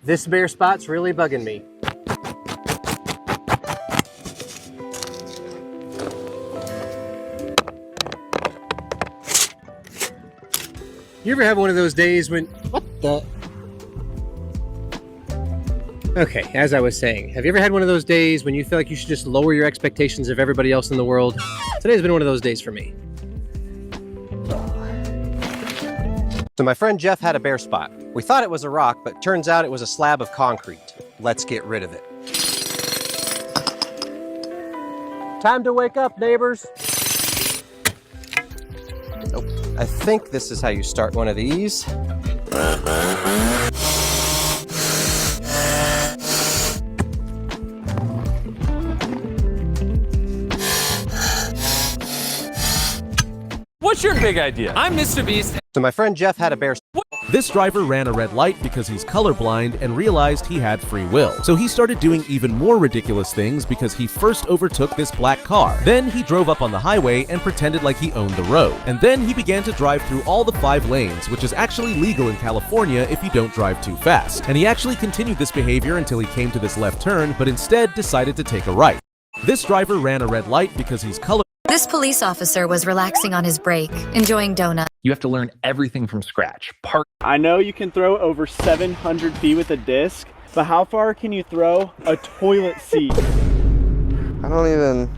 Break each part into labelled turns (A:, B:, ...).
A: This bare spot's really bugging me. You ever have one of those days when... What the... Okay, as I was saying, have you ever had one of those days when you feel like you should just lower your expectations of everybody else in the world? Today's been one of those days for me. So my friend Jeff had a bare spot. We thought it was a rock, but turns out it was a slab of concrete. Let's get rid of it. Time to wake up, neighbors. Nope. I think this is how you start one of these.
B: What's your big idea? I'm Mr. Beast.
A: So my friend Jeff had a bare...
C: This driver ran a red light because he's colorblind and realized he had free will. So he started doing even more ridiculous things because he first overtook this black car. Then he drove up on the highway and pretended like he owned the road. And then he began to drive through all the 5 lanes, which is actually legal in California if you don't drive too fast. And he actually continued this behavior until he came to this left turn, but instead decided to take a right. This driver ran a red light because he's colorblind.
D: This police officer was relaxing on his break, enjoying donuts.
B: You have to learn everything from scratch.
E: I know you can throw over 700 feet with a disc, but how far can you throw a toilet seat?
F: I don't even...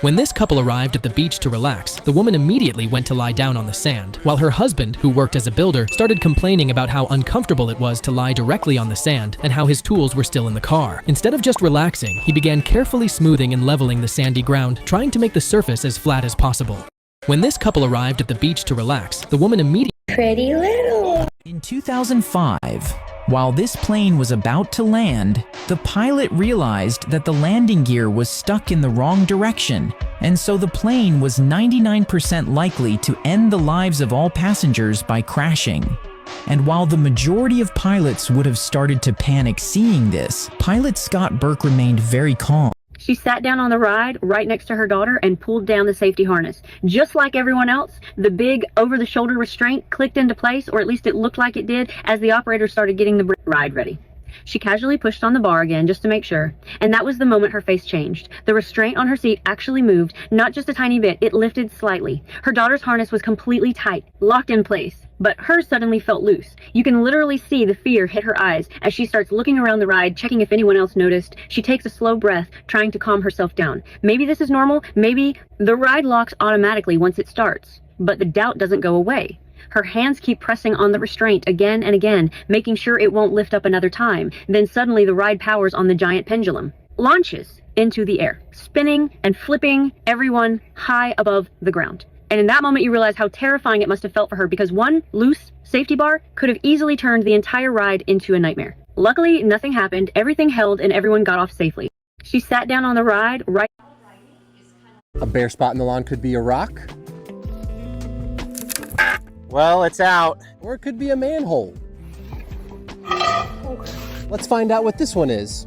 G: When this couple arrived at the beach to relax, the woman immediately went to lie down on the sand, while her husband, who worked as a builder, started complaining about how uncomfortable it was to lie directly on the sand and how his tools were still in the car. Instead of just relaxing, he began carefully smoothing and leveling the sandy ground, trying to make the surface as flat as possible. When this couple arrived at the beach to relax, the woman immediately...
H: Pretty little. In 2005, while this plane was about to land, the pilot realized that the landing gear was stuck in the wrong direction, and so the plane was 99% likely to end the lives of all passengers by crashing. And while the majority of pilots would have started to panic seeing this, pilot Scott Burke remained very calm.
I: She sat down on the ride right next to her daughter and pulled down the safety harness. Just like everyone else, the big over-the-shoulder restraint clicked into place, or at least it looked like it did, as the operator started getting the ride ready. She casually pushed on the bar again just to make sure, and that was the moment her face changed. The restraint on her seat actually moved, not just a tiny bit, it lifted slightly. Her daughter's harness was completely tight, locked in place, but hers suddenly felt loose. You can literally see the fear hit her eyes as she starts looking around the ride, checking if anyone else noticed. She takes a slow breath, trying to calm herself down. Maybe this is normal, maybe the ride locks automatically once it starts, but the doubt doesn't go away. Her hands keep pressing on the restraint again and again, making sure it won't lift up another time. Then suddenly the ride powers on the giant pendulum, launches into the air, spinning and flipping everyone high above the ground. And in that moment you realize how terrifying it must have felt for her, because one loose safety bar could have easily turned the entire ride into a nightmare. Luckily, nothing happened, everything held, and everyone got off safely. She sat down on the ride right...
A: A bare spot in the lawn could be a rock. Well, it's out. Or it could be a manhole. Let's find out what this one is.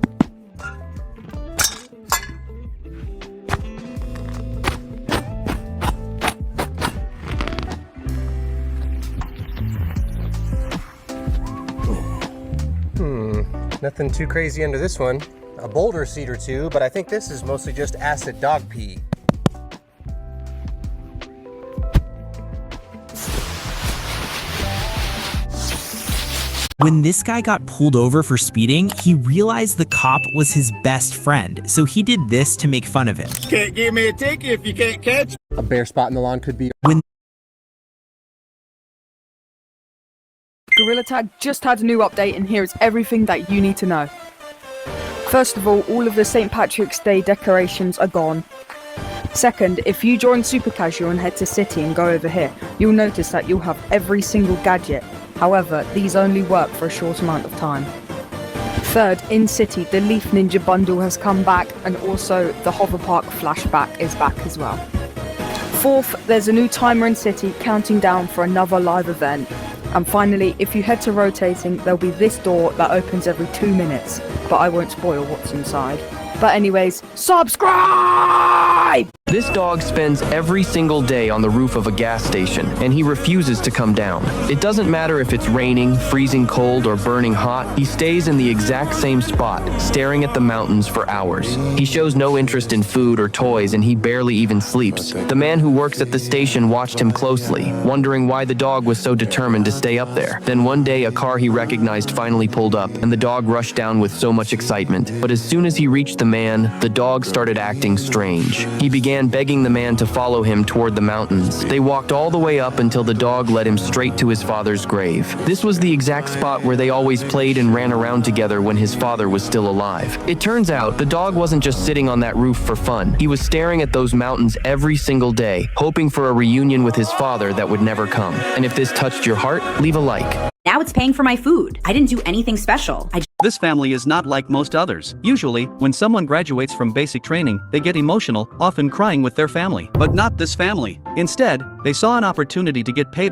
A: Nothing too crazy under this one. A boulder seed or two, but I think this is mostly just acid dog pee.
H: When this guy got pulled over for speeding, he realized the cop was his best friend, so he did this to make fun of him.
F: Can't give me a ticket if you can't catch.
A: A bare spot in the lawn could be...
J: Gorilla Tag just had a new update, and here is everything that you need to know. First of all of the St. Patrick's Day decorations are gone. Second, if you join Super Casual and head to City and go over here, you'll notice that you'll have every single gadget. However, these only work for a short amount of time. Third, in City, the Leaf Ninja bundle has come back, and also the Hover Park flashback is back as well. Fourth, there's a new timer in City counting down for another live event. And finally, if you head to Rotating, there'll be this door that opens every 2 minutes, but I won't spoil what's inside. But anyways, subscribe!
K: This dog spends every single day on the roof of a gas station, and he refuses to come down. It doesn't matter if it's raining, freezing cold, or burning hot, he stays in the exact same spot, staring at the mountains for hours. He shows no interest in food or toys, and he barely even sleeps. The man who works at the station watched him closely, wondering why the dog was so determined to stay up there. Then one day, a car he recognized finally pulled up, and the dog rushed down with so much excitement. But as soon as he reached the man, the dog started acting strange. He began begging the man to follow him toward the mountains. They walked all the way up until the dog led him straight to his father's grave. This was the exact spot where they always played and ran around together when his father was still alive. It turns out, the dog wasn't just sitting on that roof for fun. He was staring at those mountains every single day, hoping for a reunion with his father that would never come. And if this touched your heart, leave a like.
L: Now it's paying for my food. I didn't do anything special.
M: This family is not like most others. Usually, when someone graduates from basic training, they get emotional, often crying with their family. But not this family. Instead, they saw an opportunity to get paid